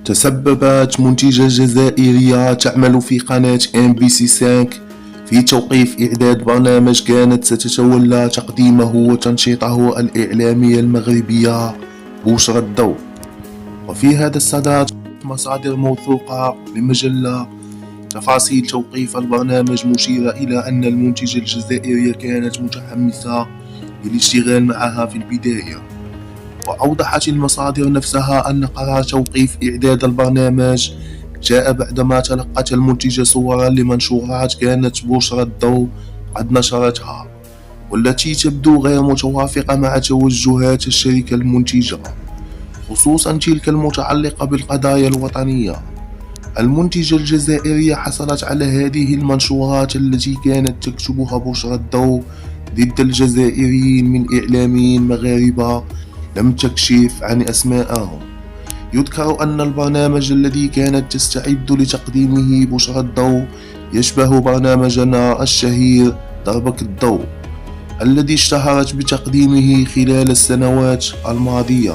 تسببت منتجة جزائرية تعمل في قناة MBC5 في توقيف إعداد برنامج كانت ستتولى تقديمه وتنشيطه الإعلامية المغربية بوشرة الضوء. وفي هذا الصدد مصادر موثوقة لمجلة تفاصيل توقيف البرنامج مشيرة إلى أن المنتجة الجزائرية كانت متحمسة للاشتغال معها في البداية. وأوضحت المصادر نفسها أن قرار توقيف إعداد البرنامج جاء بعدما تلقت المنتجة صورا لمنشورات كانت بوشرة الضوء قد نشرتها، والتي تبدو غير متوافقة مع توجهات الشركة المنتجة، خصوصا تلك المتعلقة بالقضايا الوطنية. المنتجة الجزائرية حصلت على هذه المنشورات التي كانت تكتبها بوشرة الضوء ضد الجزائريين من إعلاميين مغاربة لم تكشف عن أسماءهم. يذكر أن البرنامج الذي كانت تستعد لتقديمه بوشرة الضوء يشبه برنامجنا الشهير ضربك الضوء الذي اشتهرت بتقديمه خلال السنوات الماضية.